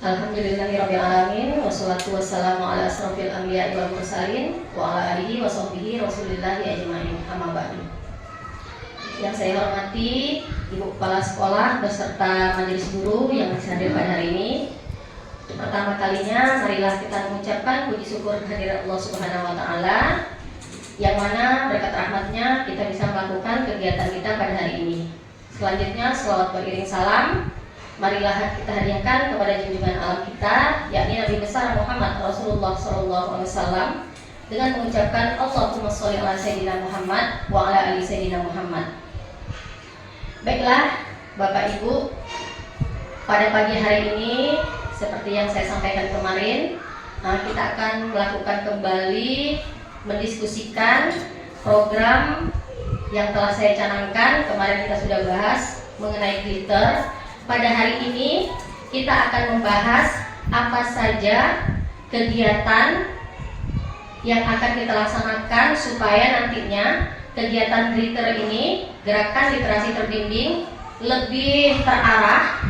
Alhamdulillahirabbil alamin wassalatu wassalamu ala asrofil anbiya'i wal mursalin wa ala alihi wa sahbihi rasulillahi ajmain. Amma ba'du. Yang saya hormati Ibu Kepala Sekolah beserta majelis guru yang hadir pada hari ini. Pertama kalinya marilah kita mengucapkan puji syukur kehadirat Allah Subhanahu wa taala yang mana berkat rahmatnya kita bisa melakukan kegiatan kita pada hari ini. Selanjutnya selawat beriring salam marilah kita hadiahkan kepada junjungan alam kita, yakni Nabi besar Muhammad Rasulullah SAW, dengan mengucapkan Allahumma sholli ala Sayyidina Muhammad wa ala ali Sayyidina Muhammad. Baiklah Bapak Ibu, pada pagi hari ini seperti yang saya sampaikan kemarin, kita akan melakukan kembali mendiskusikan program yang telah saya canangkan. Kemarin kita sudah bahas mengenai glitter. Pada hari ini kita akan membahas apa saja kegiatan yang akan kita laksanakan supaya nantinya kegiatan glitter ini, gerakan literasi terbimbing, lebih terarah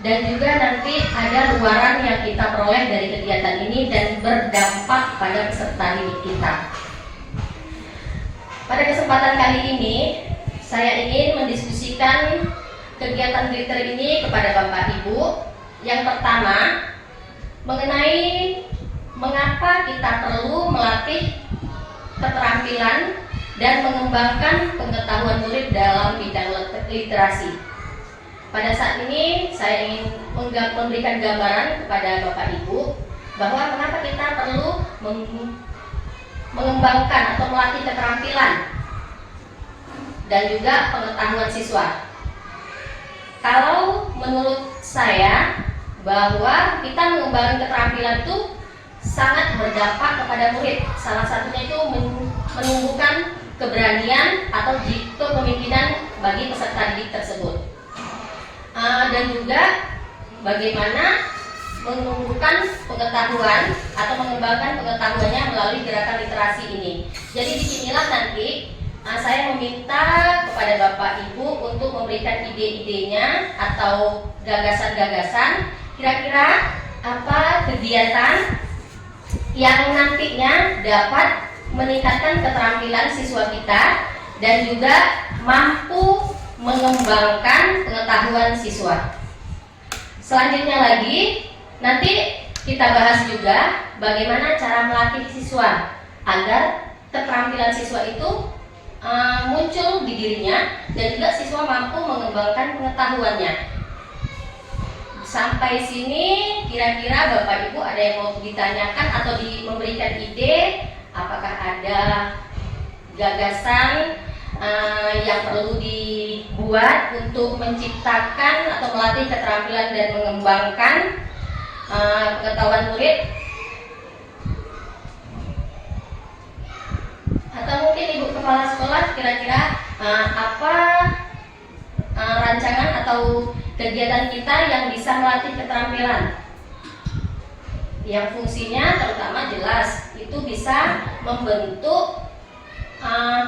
dan juga nanti ada luaran yang kita peroleh dari kegiatan ini dan berdampak pada peserta didik kita. Pada kesempatan kali ini saya ingin mendiskusikan kegiatan glitter ini kepada Bapak Ibu. Yang pertama, mengenai mengapa kita perlu melatih keterampilan dan mengembangkan pengetahuan murid dalam bidang literasi. Pada saat ini saya ingin memberikan gambaran kepada Bapak Ibu bahwa mengapa kita perlu mengembangkan atau melatih keterampilan dan juga pengetahuan siswa. Kalau menurut saya bahwa kita mengembangkan keterampilan itu sangat berdampak kepada murid. Salah satunya itu menumbuhkan keberanian atau kepemimpinan bagi peserta didik tersebut. Dan juga bagaimana menumbuhkan pengetahuan atau mengembangkan pengetahuannya melalui gerakan literasi ini. Jadi disinilah nanti saya meminta kepada Bapak Ibu untuk memberikan ide-idenya atau gagasan-gagasan kira-kira apa kegiatan yang nantinya dapat meningkatkan keterampilan siswa kita dan juga mampu mengembangkan pengetahuan siswa. Selanjutnya lagi nanti kita bahas juga bagaimana cara melatih siswa agar keterampilan siswa itu muncul di dirinya dan juga siswa mampu mengembangkan pengetahuannya. Sampai sini kira-kira Bapak Ibu ada yang mau ditanyakan atau memberikan ide? Apakah ada gagasan yang perlu dibuat untuk menciptakan atau melatih keterampilan dan mengembangkan pengetahuan murid? Atau mungkin Ibu Kepala Sekolah kira-kira apa rancangan atau kegiatan kita yang bisa melatih keterampilan yang fungsinya terutama jelas itu bisa membentuk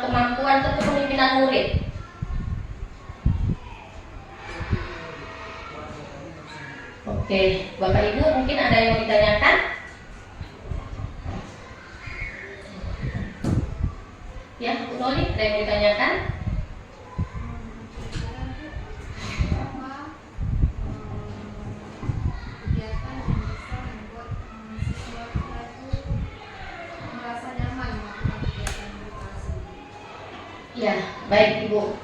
kemampuan atau kepemimpinan murid. Oke, Bapak Ibu mungkin ada yang mau ditanyakan? Ya, Bu Noli, ada yang mau ditanyakan? Kegiatan yang bisa membuat siswa kita itu merasa nyaman melakukan kegiatan literasi. Ya, baik Ibu.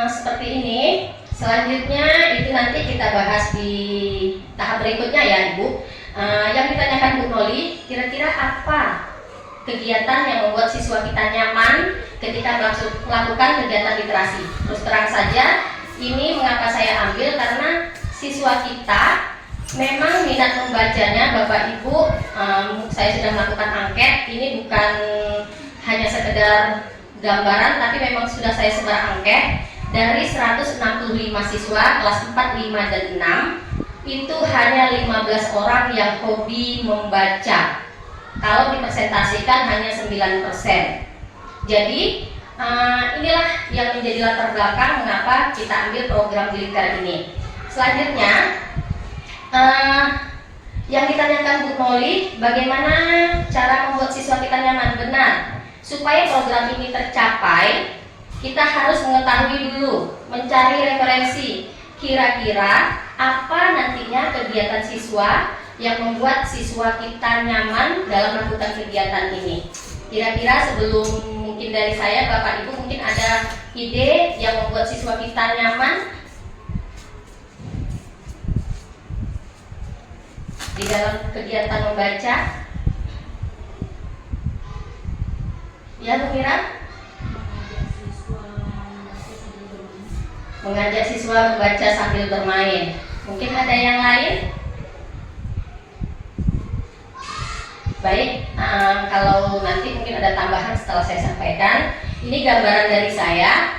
Seperti ini. Selanjutnya itu nanti kita bahas di tahap berikutnya ya Ibu. Yang ditanyakan Bu Noli, kira-kira apa kegiatan yang membuat siswa kita nyaman ketika melakukan kegiatan literasi? Terus terang saja, ini mengapa saya ambil karena siswa kita memang minat membacanya Bapak Ibu. Saya sudah melakukan angket, ini bukan hanya sekedar gambaran tapi memang sudah saya sebar angket. Dari 165 siswa kelas 4, 5, dan 6 itu hanya 15 orang yang hobi membaca. Kalau dipresentasikan hanya 9%. Jadi inilah yang menjadi latar belakang mengapa kita ambil program glitter ini. Selanjutnya Yang ditanyakan Bu Noli, bagaimana cara membuat siswa kita nyaman? Benar. Supaya program ini tercapai, kita harus mengetahui dulu, mencari referensi. Kira-kira apa nantinya kegiatan siswa yang membuat siswa kita nyaman dalam melakukan kegiatan ini. Kira-kira sebelum mungkin dari saya, Bapak Ibu mungkin ada ide yang membuat siswa kita nyaman di dalam kegiatan membaca. Ya, Bu Mira? Mengajak siswa membaca sambil bermain. Mungkin ada yang lain? Baik, kalau nanti mungkin ada tambahan setelah saya sampaikan. Ini gambaran dari saya,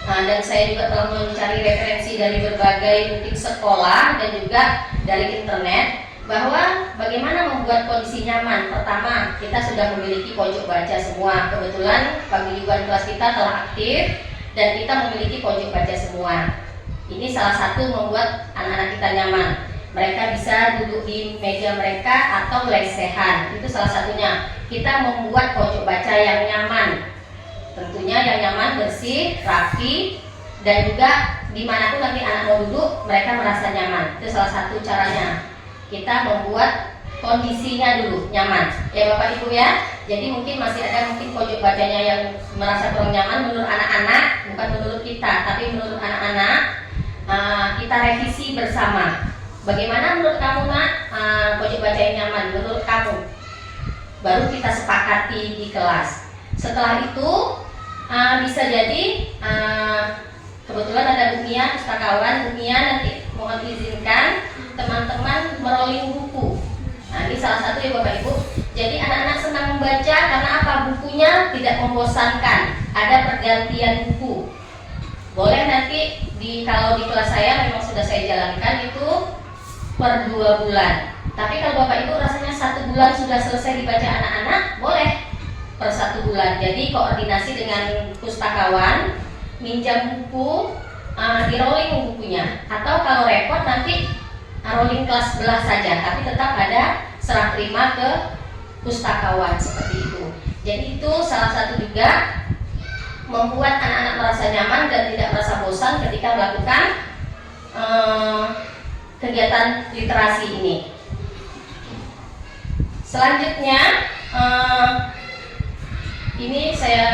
dan saya juga telah mencari referensi dari berbagai mungkin sekolah dan juga dari internet, bahwa bagaimana membuat kondisi nyaman. Pertama, kita sudah memiliki pojok baca semua. Kebetulan paguyuban kelas kita telah aktif dan kita memiliki pojok baca semua. Ini salah satu membuat anak-anak kita nyaman. Mereka bisa duduk di meja mereka atau lesehan. Itu salah satunya. Kita membuat pojok baca yang nyaman. Tentunya yang nyaman, bersih, rapi, dan juga dimanapun nanti anak mau duduk, mereka merasa nyaman. Itu salah satu caranya. Kita membuat kondisinya dulu nyaman, ya Bapak Ibu ya. Jadi mungkin masih ada mungkin pojok bacanya yang merasa kurang nyaman menurut anak-anak, bukan menurut kita, tapi menurut anak-anak. Kita revisi bersama. Bagaimana menurut kamu Nak pojok baca yang nyaman? Menurut kamu? Baru kita sepakati di kelas. Setelah itu bisa jadi kebetulan ada Bu Mia, pustakawan. Bu Mia nanti mohon izinkan teman-teman merolling buku. Nah, ini salah satu ya Bapak Ibu. Jadi anak-anak senang membaca karena apa? Bukunya tidak membosankan. Ada pergantian buku. Boleh nanti kalau di kelas saya memang sudah saya jalankan itu per 2 bulan. Tapi kalau Bapak Ibu rasanya 1 bulan sudah selesai dibaca anak-anak, boleh per 1 bulan. Jadi koordinasi dengan pustakawan, minjam buku, di rolling bukunya. Atau kalau repot nanti rolling kelas sebelah saja, tapi tetap ada serah terima ke pustakawan seperti itu. Jadi itu salah satu juga membuat anak-anak merasa nyaman dan tidak merasa bosan ketika melakukan kegiatan literasi ini. Selanjutnya, ini saya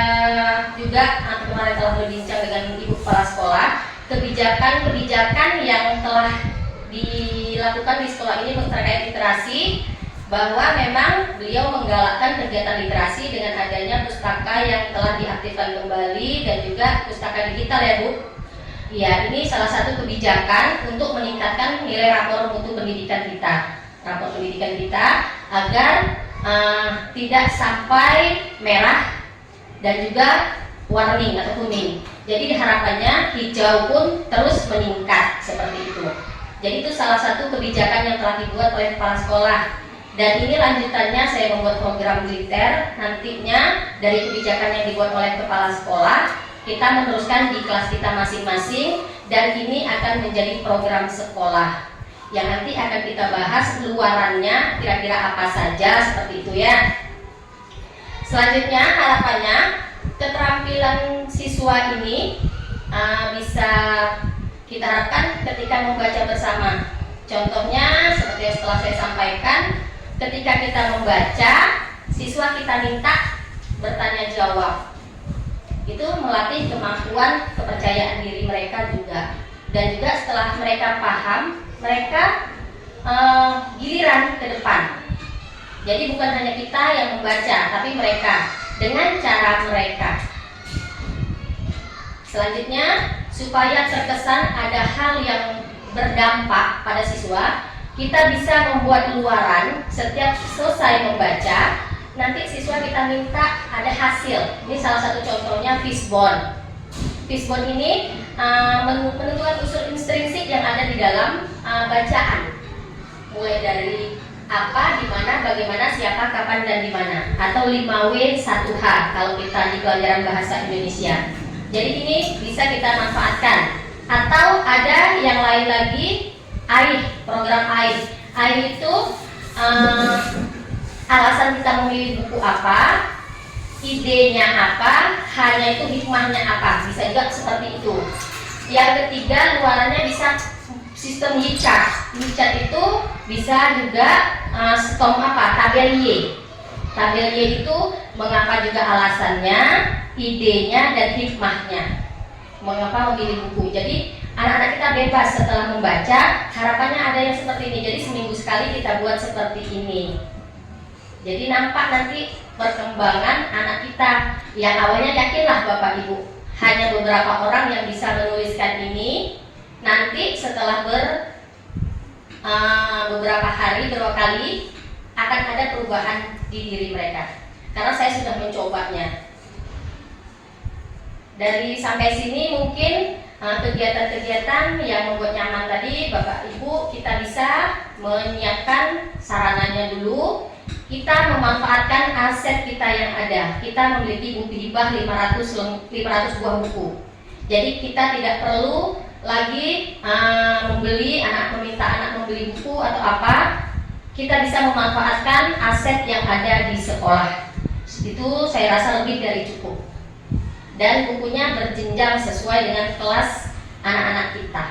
juga kemarin telah berbincang dengan Ibu Kepala Sekolah, kebijakan-kebijakan yang telah dilakukan di sekolah ini terkait literasi, bahwa memang beliau menggalakkan kegiatan literasi dengan adanya pustaka yang telah diaktifkan kembali dan juga pustaka digital ya Bu. Ya, ini salah satu kebijakan untuk meningkatkan nilai rapor mutu pendidikan kita, agar tidak sampai merah dan juga warning atau kuning. Jadi harapannya hijau pun terus meningkat seperti itu. Jadi itu salah satu kebijakan yang telah dibuat oleh kepala sekolah. Dan ini lanjutannya saya membuat program militer. Nantinya dari kebijakan yang dibuat oleh kepala sekolah, kita meneruskan di kelas kita masing-masing. Dan ini akan menjadi program sekolah yang nanti akan kita bahas luarannya kira-kira apa saja seperti itu ya. Selanjutnya harapannya keterampilan siswa ini bisa kita harapkan ketika membaca bersama. Contohnya seperti yang setelah saya sampaikan, ketika kita membaca, siswa kita minta bertanya jawab. Itu melatih kemampuan kepercayaan diri mereka juga. Dan juga setelah mereka paham, mereka giliran ke depan. Jadi bukan hanya kita yang membaca, tapi mereka dengan cara mereka. Selanjutnya, supaya terkesan ada hal yang berdampak pada siswa, kita bisa membuat luaran setiap selesai membaca. Nanti siswa kita minta ada hasil. Ini salah satu contohnya fishbone. Fishbone ini menentukan unsur intrinsik yang ada di dalam bacaan. Mulai dari apa, di mana, bagaimana, siapa, kapan, dan di mana. Atau 5W 1H kalau kita di pelajaran bahasa Indonesia. Jadi ini bisa kita manfaatkan. Atau ada yang lain lagi, AIH, program AIH. AIH itu eh, alasan kita memilih buku apa, idenya apa, hanya itu hikmahnya apa, bisa juga seperti itu. Yang ketiga, luarannya bisa sistem YChat. YChat itu bisa juga sistem apa, tabel Y. Tabel Y itu mengapa juga alasannya, idenya dan hikmahnya. Mengapa memilih buku. Jadi anak-anak kita bebas setelah membaca, harapannya ada yang seperti ini. Jadi seminggu sekali kita buat seperti ini. Jadi nampak nanti perkembangan anak kita. Yang awalnya yakinlah Bapak Ibu, hanya beberapa orang yang bisa menuliskan ini. Nanti setelah beberapa hari, beberapa kali akan ada perubahan di diri mereka. Karena saya sudah mencobanya. Dari sampai sini mungkin kegiatan-kegiatan yang membuat nyaman tadi Bapak Ibu, kita bisa menyiapkan sarananya dulu. Kita memanfaatkan aset kita yang ada. Kita memiliki buku hibah 500 buah buku. Jadi kita tidak perlu lagi meminta anak membeli buku atau apa. Kita bisa memanfaatkan aset yang ada di sekolah. Itu saya rasa lebih dari cukup. Dan bukunya berjenjang sesuai dengan kelas anak-anak kita.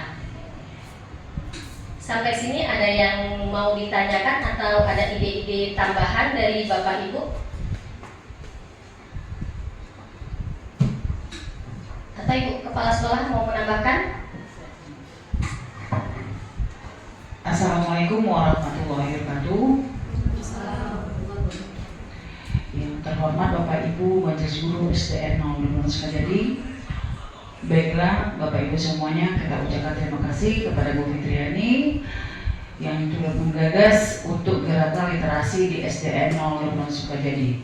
Sampai sini ada yang mau ditanyakan atau ada ide-ide tambahan dari Bapak Ibu? Atau Ibu Kepala Sekolah mau menambahkan? Assalamualaikum warahmatullahi wabarakatuh. Yang terhormat Bapak Ibu Majelis Guru SDN 05 Sukajadi. Baiklah Bapak Ibu semuanya, kita ucapkan terima kasih kepada Bu Fitriani yang turut menggagas untuk gerakan literasi di SDN 05 Sukajadi.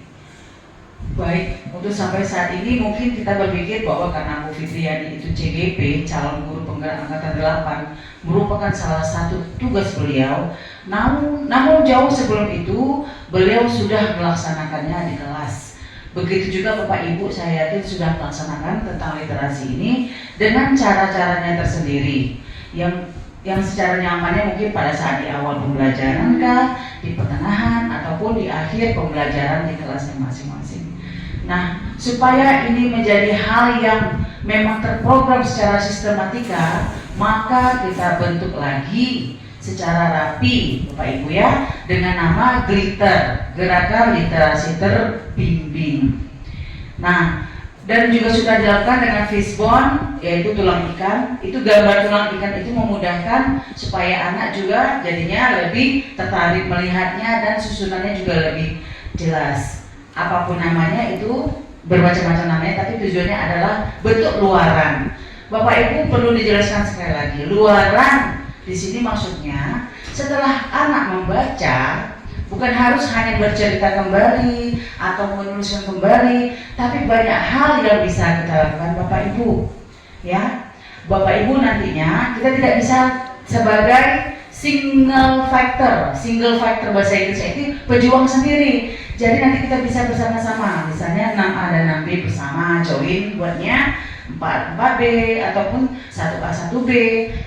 Baik, untuk sampai saat ini mungkin kita berpikir bahwa karena Bu Fitriani itu CGP, calon guru penggerak angkatan 8, merupakan salah satu tugas beliau. Namun jauh sebelum itu beliau sudah melaksanakannya di kelas. Begitu juga Bapak Ibu, saya yakin sudah melaksanakan tentang literasi ini dengan cara-caranya tersendiri yang secara nyamannya mungkin pada saat di awal pembelajaran kah, di pertengahan ataupun di akhir pembelajaran di kelasnya masing-masing. Nah, supaya ini menjadi hal yang memang terprogram secara sistematika, maka kita bentuk lagi secara rapi Bapak Ibu ya, dengan nama Glitter, Gerakan Literasi Terbimbing. Nah, dan juga sudah dilakukan dengan fishbone, yaitu tulang ikan. Itu gambar tulang ikan itu memudahkan supaya anak juga jadinya lebih tertarik melihatnya dan susunannya juga lebih jelas. Apapun namanya itu bermacam-macam namanya, tapi tujuannya adalah bentuk luaran. Bapak Ibu perlu dijelaskan sekali lagi, luaran di sini maksudnya setelah anak membaca bukan harus hanya bercerita kembali atau menuliskan kembali, tapi banyak hal yang bisa kita lakukan Bapak Ibu. Ya, Bapak Ibu nantinya kita tidak bisa sebagai single factor bahasa Inggrisnya itu pejuang sendiri. Jadi nanti kita bisa bersama-sama, misalnya 6A dan 6B bersama join buatnya 4B ataupun 1A 1B.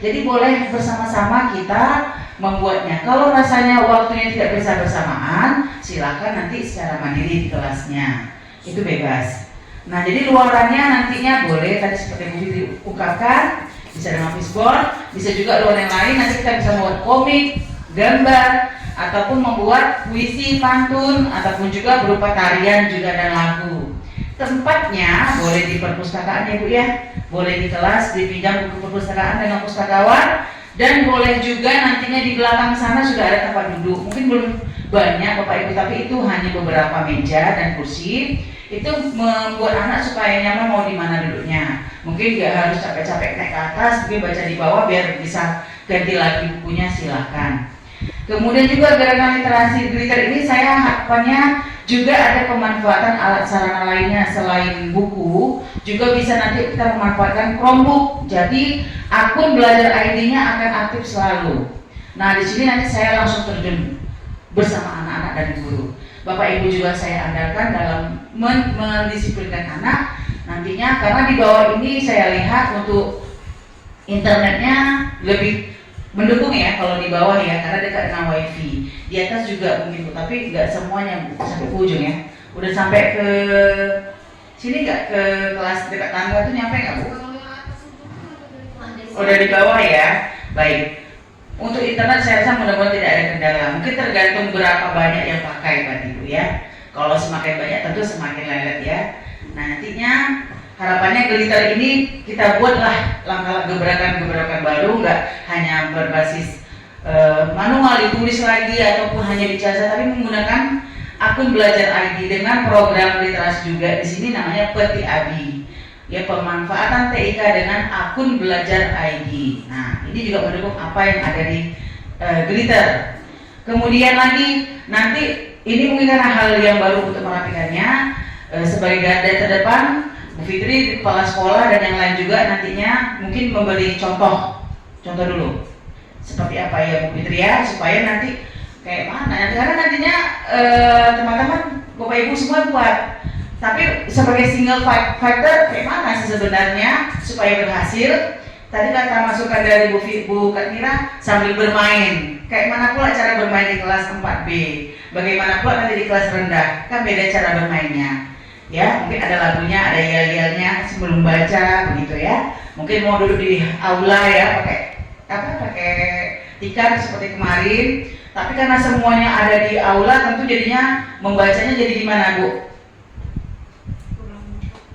Jadi boleh bersama-sama kita membuatnya. Kalau rasanya waktunya tidak bisa bersamaan, silakan nanti secara mandiri di kelasnya. Itu bebas. Nah, jadi luarannya nantinya boleh tadi seperti yang diungkapkan, bisa dengan fishbone, bisa juga luaran yang lain. Nanti kita bisa membuat komik, gambar, ataupun membuat puisi, pantun, ataupun juga berupa tarian juga dan lagu. Tempatnya boleh di perpustakaan ya Bu ya, boleh di kelas, dipinjam buku perpustakaan dengan pustakawan, dan boleh juga nantinya di belakang sana sudah ada tempat duduk. Mungkin belum banyak Bapak Ibu, tapi itu hanya beberapa meja dan kursi. Itu membuat anak supaya nyaman mau di mana duduknya. Mungkin nggak harus capek-capek naik ke atas, mungkin baca di bawah biar bisa ganti lagi bukunya, silakan. Kemudian juga gerakan literasi Glitter ini saya harapannya juga ada pemanfaatan alat sarana lainnya selain buku, juga bisa nanti kita memanfaatkan Chromebook. Jadi akun belajar ID-nya akan aktif selalu. Nah, di sini nanti saya langsung terjun bersama anak-anak dan guru. Bapak Ibu juga saya andalkan dalam mendisiplinkan anak nantinya, karena di bawah ini saya lihat untuk internetnya lebih mendukung ya kalau di bawah ya, karena dekat dengan wifi. Di atas juga mungkin Bu, tapi nggak semuanya Bu, sampai ke ujung ya. Udah sampai ke sini nggak, ke kelas dekat tangga tuh nyampe nggak Bu? Kalau yang atas itu kan ada dari Udah di bawah ya, baik. Untuk internet saya rasa mudah-mudahan tidak ada kendala. Mungkin tergantung berapa banyak yang pakai Pak Ibu ya. Kalau semakin banyak tentu semakin lelet ya. Nah nantinya harapannya Glitter ini kita buatlah langkah gebrakan-gebrakan baru, nggak hanya berbasis manual ditulis lagi ataupun hanya dijasa, tapi menggunakan akun belajar ID dengan program literasi juga. Di sini namanya Peti Abi. Ya, pemanfaatan TIK dengan akun belajar ID. Nah, ini juga mendukung apa yang ada di Glitter. Kemudian lagi nanti ini mungkin karena hal yang baru untuk merapikannya, sebagai garda terdepan Bu Fitri, kepala sekolah dan yang lain juga nantinya mungkin memberi contoh dulu seperti apa ya Bu Fitri ya, supaya nanti kayak mana, karena nantinya teman-teman Bapak Ibu semua buat. Tapi sebagai single factor kayak mana sih sebenarnya supaya berhasil? Tadi kata masukan dari Bu Katmira sambil bermain. Kayak mana pula cara bermain di kelas 4B? Bagaimana pula nanti di kelas rendah? Kan beda cara bermainnya. Ya, mungkin ada lagunya, ada yel-yelnya sebelum baca begitu ya. Mungkin mau duduk di aula ya, pakai tikar seperti kemarin. Tapi karena semuanya ada di aula, tentu jadinya membacanya jadi gimana Bu?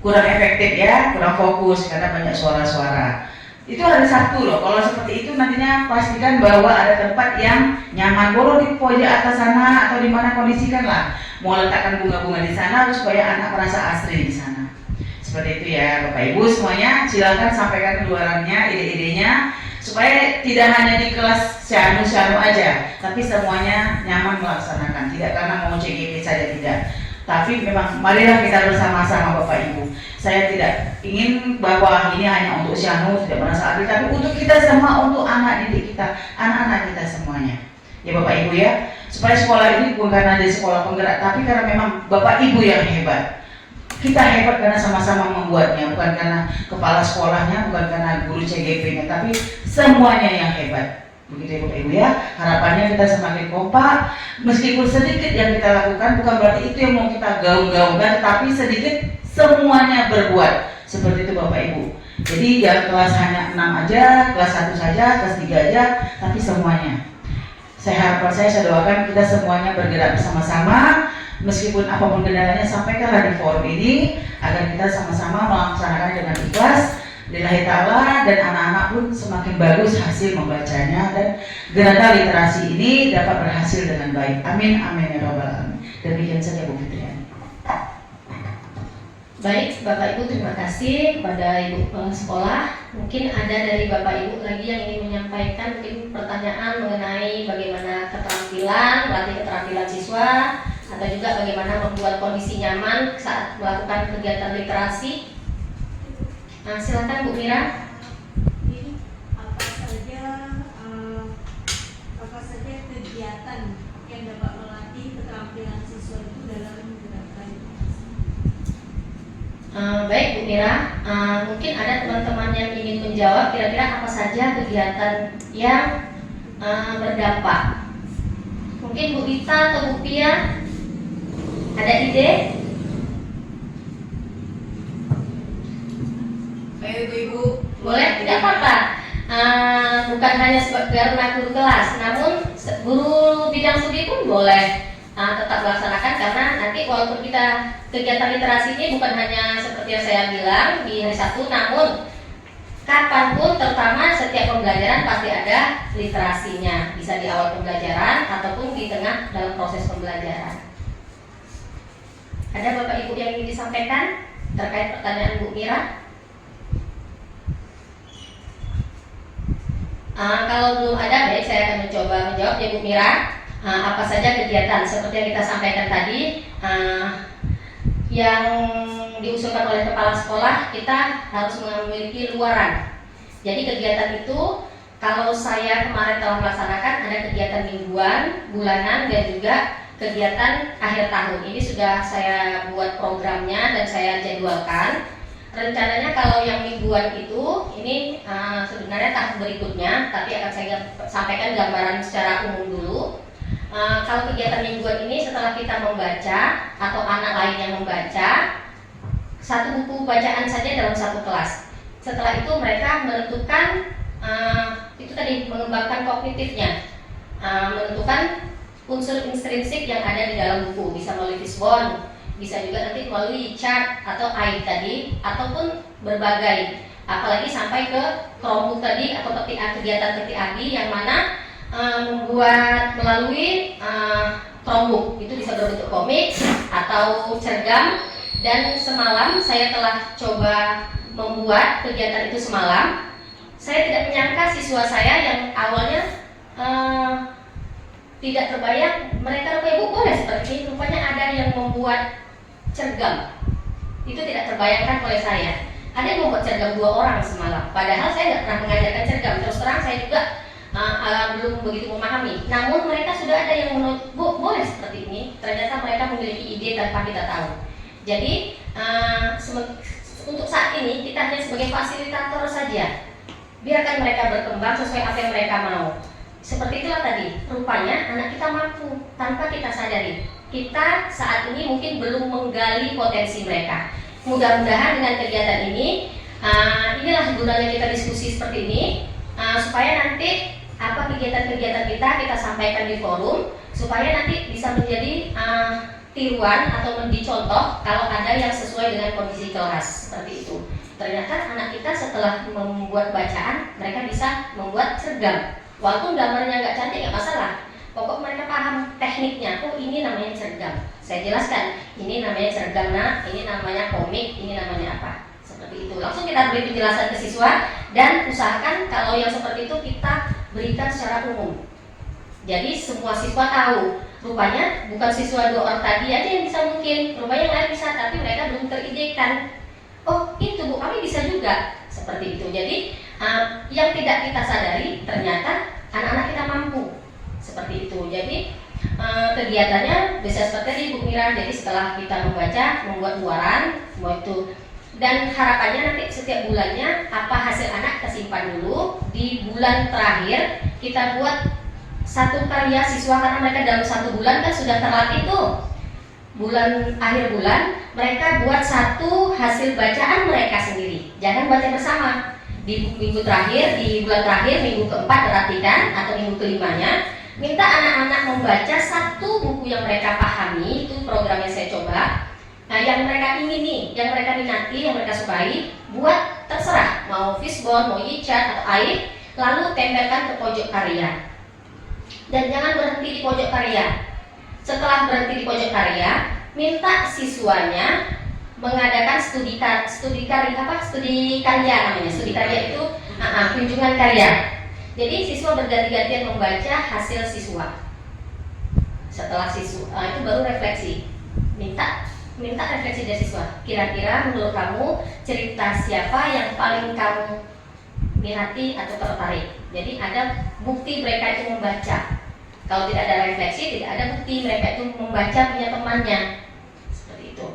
Kurang efektif ya, kurang fokus karena banyak suara-suara. Itu hari Sabtu loh. Kalau seperti itu nantinya pastikan bahwa ada tempat yang nyaman. Boleh di pojok atas sana atau di mana kondisikan lah. Mau letakkan bunga-bunga di sana supaya anak merasa asri di sana. Seperti itu ya Bapak Ibu semuanya. Silakan sampaikan keluarannya, ide-idenya supaya tidak hanya di kelas syanu aja, tapi semuanya nyaman melaksanakan. Tidak karena mau CGP saja, tidak. Tapi memang marilah kita bersama-sama Bapak Ibu. Saya tidak ingin bahwa ini hanya untuk syanu, tidak merasa adil, tapi untuk kita semua, untuk anak didik kita, anak-anak kita semuanya. Ya Bapak Ibu ya, supaya sekolah ini bukan karena di sekolah penggerak, tapi karena memang Bapak Ibu yang hebat. Kita hebat karena sama-sama membuatnya, bukan karena kepala sekolahnya, bukan karena guru CGP-nya, tapi semuanya yang hebat. Begitu ya Bapak Ibu ya, harapannya kita semakin kompak. Meskipun sedikit yang kita lakukan bukan berarti itu yang mau kita gaung-gaungkan, tapi sedikit semuanya berbuat. Seperti itu Bapak Ibu. Jadi jangan kelas hanya 6 aja, kelas 1 saja, kelas 3 aja, tapi semuanya. Saya doakan kita semuanya bergerak bersama-sama. Meskipun apapun kendalanya, sampaikanlah di forum ini agar kita sama-sama melaksanakan dengan ikhlas lillahi ta'ala, dan anak-anak pun semakin bagus hasil membacanya dan gerakan literasi ini dapat berhasil dengan baik. Amin amin ya rabbal alamin. Demikian saja Bu Fitri. Baik, Bapak Ibu terima kasih kepada Ibu Kepala Sekolah. Mungkin ada dari Bapak Ibu lagi yang ingin menyampaikan mungkin pertanyaan mengenai bagaimana melatih keterampilan siswa, atau juga bagaimana membuat kondisi nyaman saat melakukan kegiatan literasi. Nah, silakan Bu Mira. Ini apa saja kegiatan yang dapat melatih keterampilan siswa itu dalam gerakan literasi? Baik Bu Mira, mungkin ada teman-teman yang ingin menjawab kira-kira apa saja kegiatan yang berdampak. Mungkin Bu Ita atau Bu Pia ada ide? Ayo Ibu. Boleh, tidak apa-apa. Bukan hanya karena guru kelas, namun guru bidang studi pun boleh tetap melaksanakan, karena nanti walaupun kita kegiatan literasi ini bukan hanya seperti yang saya bilang di hari Sabtu, namun kapanpun, terutama setiap pembelajaran pasti ada literasinya, bisa di awal pembelajaran ataupun di tengah dalam proses pembelajaran. Ada Bapak Ibu yang ingin disampaikan terkait pertanyaan Bu Mira? Kalau belum ada, baik saya akan mencoba menjawab ya Bu Mira. Apa saja kegiatan seperti yang kita sampaikan tadi, yang diusulkan oleh kepala sekolah, kita harus memiliki luaran. Jadi kegiatan itu, kalau saya kemarin telah melaksanakan, ada kegiatan mingguan, bulanan, dan juga kegiatan akhir tahun. Ini sudah saya buat programnya dan saya jadwalkan. rencananya kalau yang mingguan itu ini sebenarnya tahap berikutnya, tapi akan saya sampaikan gambaran secara umum dulu. Kalau kegiatan mingguan ini setelah kita membaca atau anak lain yang membaca satu buku bacaan saja dalam satu kelas. Setelah itu mereka menentukan itu tadi mengembangkan kognitifnya, menentukan unsur intrinsik yang ada di dalam buku, bisa melalui fishbone, bisa juga nanti melalui chart atau AI tadi, ataupun berbagai, apalagi sampai ke Chromebook tadi atau kegiatan ketik yang mana membuat melalui Chromebook itu bisa berbentuk komik atau cergam. Dan semalam saya telah coba membuat kegiatan itu semalam. Saya tidak menyangka siswa saya yang awalnya tidak terbayang mereka ibu boleh seperti ini. Rupanya ada yang membuat cergam. Itu tidak terbayangkan oleh saya. Ada yang membuat cergam 2 orang semalam. Padahal saya tidak pernah mengajarkan cergam. Terus terang saya juga belum begitu memahami. Namun mereka sudah ada yang menurut Bu boleh seperti ini. Ternyata mereka memiliki ide tanpa kita tahu. Jadi untuk saat ini kita hanya sebagai fasilitator saja. Biarkan mereka berkembang sesuai apa yang mereka mau. Seperti itulah tadi. Rupanya anak kita mampu tanpa kita sadari. Kita saat ini mungkin belum menggali potensi mereka. Mudah-mudahan dengan kegiatan ini, inilah gunanya kita diskusi seperti ini, supaya nanti apa kegiatan-kegiatan kita sampaikan di forum, supaya nanti bisa menjadi tiruan atau menjadi contoh kalau ada yang sesuai dengan kondisi kelas seperti itu. Ternyata anak kita setelah membuat bacaan, mereka bisa membuat cergam. Walaupun gambarnya nggak cantik nggak masalah. Pokok mereka paham tekniknya. Oh ini namanya cergam. Saya jelaskan. Ini namanya cergam, nah ini namanya komik, ini namanya apa. Seperti itu. Langsung kita beri penjelasan ke siswa dan usahakan kalau yang seperti itu kita berikan secara umum. Jadi semua siswa tahu. Rupanya bukan siswa 2 orang tadi aja yang bisa mungkin. Rupanya yang lain bisa, tapi mereka belum teridekan. Oh itu Bu, kami bisa juga. Seperti itu. Jadi yang tidak kita sadari ternyata anak-anak kita mampu. Seperti itu. Jadi kegiatannya bisa seperti tadi Bu Mira. Jadi setelah kita membaca, membuat luaran, semua itu. Dan harapannya nanti setiap bulannya apa hasil anak kita simpan dulu. Di bulan terakhir kita buat satu karya siswa, karena mereka dalam 1 bulan kan sudah terlatih tuh. Akhir bulan mereka buat satu hasil bacaan mereka sendiri. Jangan baca bersama. Di minggu terakhir, di bulan terakhir, minggu keempat perhatikan atau minggu kelimanya, minta anak-anak membaca satu buku yang mereka pahami. Itu programnya saya coba. Nah, yang mereka ingini, yang mereka minati, yang mereka sukai, buat terserah mau fishbone, mau e-chart atau air, lalu tempelkan ke pojok karya. Dan jangan berhenti di pojok karya. Setelah berhenti di pojok karya, minta siswanya mengadakan studi karya namanya. Studi karya itu kunjungan karya. Jadi siswa berganti-gantian membaca hasil siswa. Setelah siswa itu baru refleksi. Minta refleksi dari siswa. Kira-kira menurut kamu cerita siapa yang paling kamu minati atau tertarik? Jadi ada bukti mereka itu membaca. Kalau tidak ada refleksi, tidak ada bukti mereka itu membaca punya temannya. Seperti itu.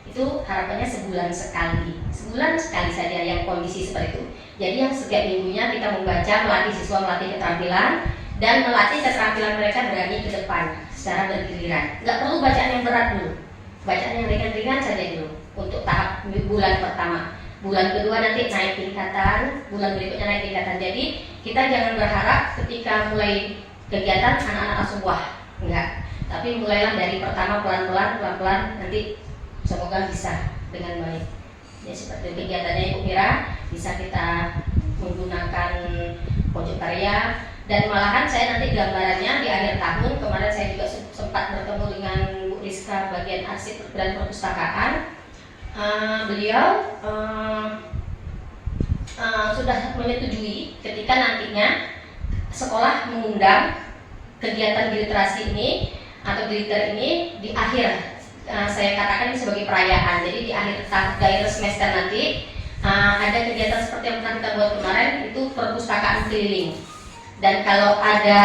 Itu harapannya sebulan sekali saja yang kondisi seperti itu. Jadi yang setiap minggunya kita membaca, melatih siswa, melatih keterampilan, dan melatih keterampilan mereka berani ke depan secara bergiliran. Nggak perlu bacaan yang berat dulu, bacaan yang ringan-ringan saja dulu untuk tahap bulan pertama. Bulan kedua nanti naik tingkatan, bulan berikutnya naik tingkatan. Jadi kita jangan berharap ketika mulai kegiatan anak-anak langsung wah, enggak. Tapi mulailah dari pertama pelan-pelan nanti semoga bisa dengan baik. Ya seperti kegiatannya Ibu Mira, bisa kita menggunakan pojok karya, dan malahan saya nanti gambarannya di akhir tahun. Kemarin saya juga sempat bertemu dengan Bu Rizka bagian arsip dan perpustakaan. Beliau sudah menyetujui ketika nantinya sekolah mengundang kegiatan literasi ini atau liter ini di akhir, saya katakan ini sebagai perayaan. Jadi di akhir gairah semester nanti ada kegiatan seperti yang pernah kita buat kemarin, itu perpustakaan keliling. Dan kalau ada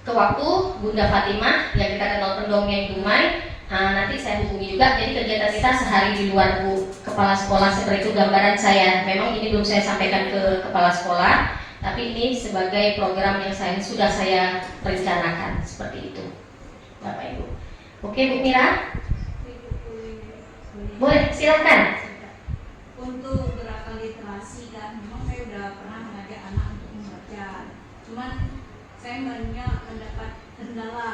ke waktu Bunda Fatimah yang kita kenal pendongeng Dumai, nanti saya hubungi juga. Jadi kegiatan kita sehari di luar Bu Kepala Sekolah, seperti itu gambaran saya. Memang ini belum saya sampaikan ke Kepala Sekolah, tapi ini sebagai program yang sudah saya rencanakan seperti itu, Bapak Ibu. Oke Bu Mira, boleh silakan. Untuk gerakan literasi kan, memang saya udah pernah mengajak anak untuk membaca. Cuman saya banyak mendapat kendala.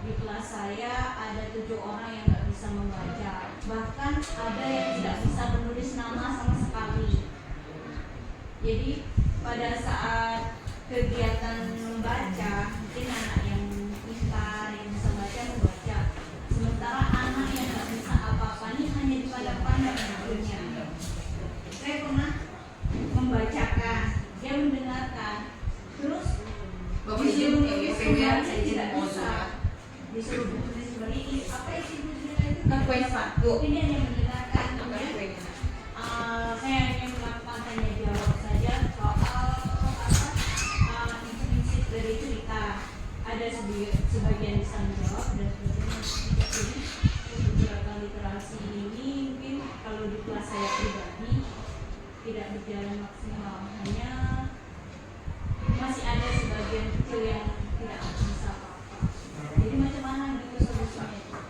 Di kelas saya ada 7 orang yang nggak bisa membaca. Bahkan ada yang tidak bisa menulis nama sama sekali. Jadi pada saat kegiatan membaca, mungkin anak yang pintar, yang bisa baca membaca. Sementara anak yang nggak bisa apa-apa ini hanya dipandang-pandang bukunya. Saya pernah membacakan, dia mendengarkan, terus disuruh membaca tidak bisa, disuruh menulis balik apa isi bukunya itu ini hanya mendengarkan. Saya hanya melakukan tanya jawab saja soal prinsip dari cerita. Ada sebagian bisa menjawab dan sebagian tidak. Jadi untuk gerakan literasi ini mungkin kalau di kelas saya pribadi tidak berjalan maksimal, hanya masih ada sebagian kecil yang tidak bisa apa-apa. Jadi macam mana gitu solusinya?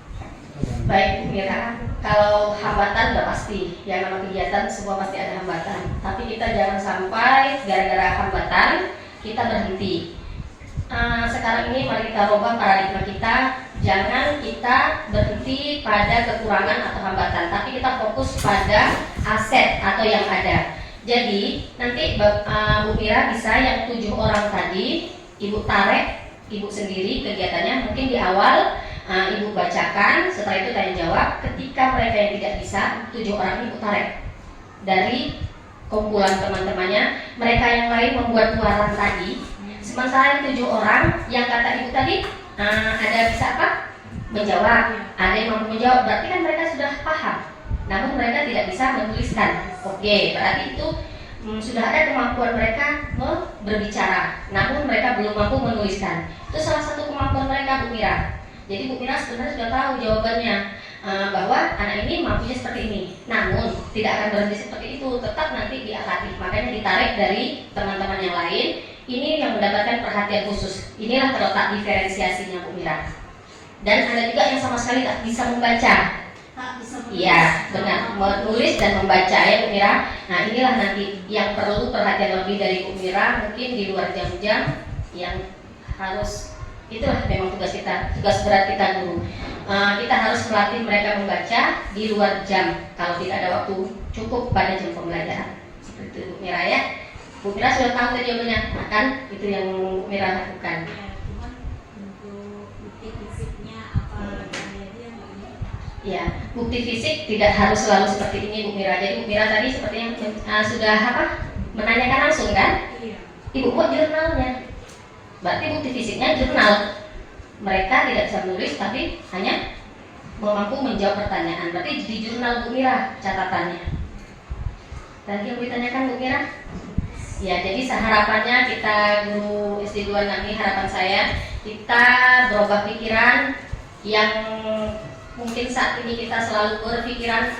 Baik Bu Mira, kalau hambatan udah pasti, yang nama kegiatan semua pasti ada hambatan. Tapi kita jangan sampai gara-gara hambatan kita berhenti. Sekarang ini mari kita rubah paradigma kita. Jangan kita berhenti pada kekurangan atau hambatan, tapi kita fokus pada aset atau yang ada. Jadi nanti Bu Mira bisa yang 7 orang tadi Ibu tarik, Ibu sendiri kegiatannya. Mungkin di awal Ibu bacakan, setelah itu tanya jawab. Ketika mereka yang tidak bisa, 7 orang Ibu tarik dari kumpulan teman-temannya. Mereka yang lain membuat luaran tadi. Sementara yang 7 orang yang kata Ibu tadi ada bisa apa? Menjawab. Ada yang mampu menjawab, berarti kan mereka sudah paham. Namun mereka tidak bisa menuliskan. Oke, berarti itu sudah ada kemampuan mereka berbicara, namun mereka belum mampu menuliskan. Itu salah satu kemampuan mereka Bu Mira. Jadi Bu Mira sebenarnya sudah tahu jawabannya, bahwa anak ini mampunya seperti ini. Namun tidak akan berhenti seperti itu, tetap nanti dilatih. Makanya ditarik dari teman-teman yang lain. Ini yang mendapatkan perhatian khusus. Inilah terletak diferensiasinya Bu Mira. Dan ada juga yang sama sekali tak bisa membaca. Iya, benar, menulis dan membaca ya Bu Mira. Nah inilah nanti yang perlu perhatian lebih dari Bu Mira. Mungkin di luar jam-jam yang harus, itulah memang tugas kita, tugas berat kita guru. Kita harus melatih mereka membaca di luar jam kalau tidak ada waktu cukup pada jam pembelajaran. Seperti itu Bu Mira ya. Bu Mira sudah tahu tadi jawabannya, kan itu yang Bu Mira lakukan. Ya, cuman untuk bukti fisiknya apa dia nggak ini. Ya, bukti fisik tidak harus selalu seperti ini Bu Mira. Jadi Bu Mira tadi seperti yang sudah menanyakan langsung kan? Iya. Ibu buat jurnalnya. Berarti bukti fisiknya jurnal. Mereka tidak bisa menulis tapi hanya mampu menjawab pertanyaan. Berarti di jurnal Bu Mira catatannya. Tadi yang ditanyakan Bu Mira? Ya, jadi harapannya kita guru SD 2 nanti, harapan saya kita berubah pikiran yang mungkin saat ini kita selalu berpikiran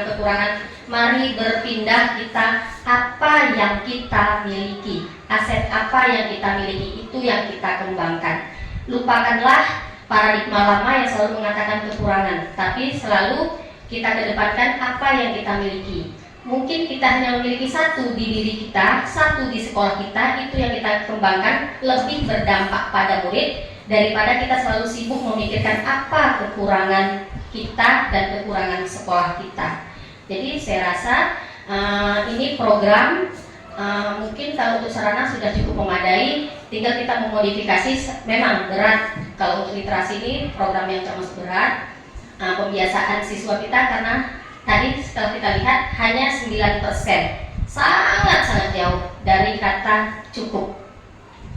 kekurangan. Mari berpindah kita apa yang kita miliki, aset apa yang kita miliki itu yang kita kembangkan. Lupakanlah paradigma lama yang selalu mengatakan kekurangan, tapi selalu kita kedepankan apa yang kita miliki. Mungkin kita hanya memiliki satu di diri kita, satu di sekolah kita, itu yang kita kembangkan lebih berdampak pada murid daripada kita selalu sibuk memikirkan apa kekurangan kita dan kekurangan sekolah kita. Jadi saya rasa ini program mungkin kalau untuk sarana sudah cukup memadai, tinggal kita memodifikasi. Memang berat kalau untuk literasi ini program yang termasuk berat, pembiasaan siswa kita karena tadi setelah kita lihat hanya 9%, sangat jauh dari kata cukup.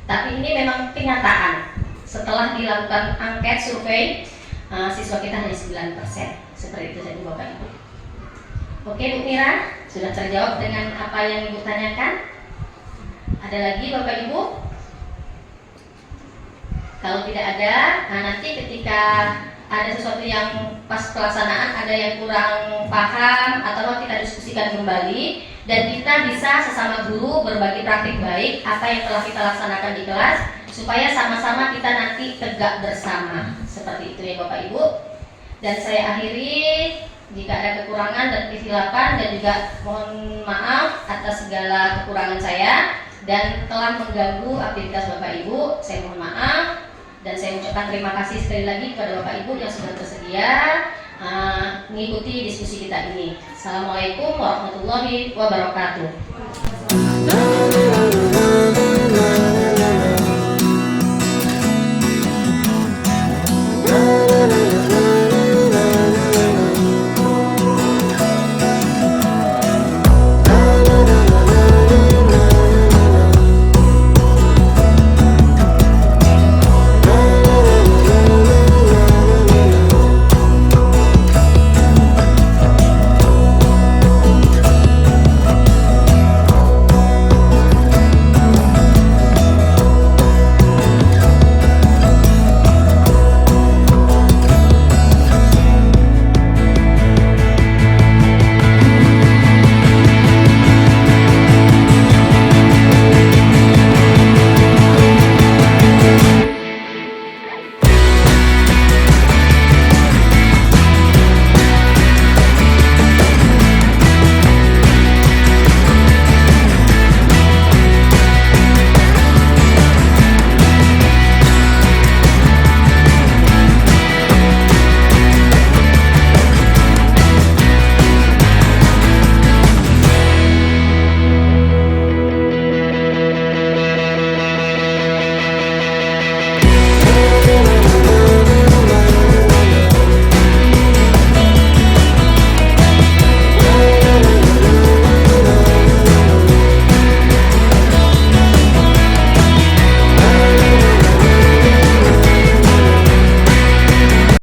Tapi ini memang kenyataan. Setelah dilakukan angket survei, siswa kita hanya 9%. Seperti itu jadi Bapak Ibu. Oke Bu Mira, sudah terjawab dengan apa yang Ibu tanyakan? Ada lagi Bapak Ibu? Kalau tidak ada, nanti ketika ada sesuatu yang pas pelaksanaan ada yang kurang paham atau kita diskusikan kembali dan kita bisa sesama guru berbagi praktik baik apa yang telah kita laksanakan di kelas supaya sama-sama kita nanti tegak bersama. Seperti itu ya Bapak Ibu. Dan saya akhiri, jika ada kekurangan dan kesilapan dan juga mohon maaf atas segala kekurangan saya dan telah mengganggu aktivitas Bapak Ibu, saya mohon maaf. Dan saya ucapkan terima kasih sekali lagi kepada Bapak Ibu yang sudah bersedia mengikuti diskusi kita ini. Assalamualaikum warahmatullahi wabarakatuh.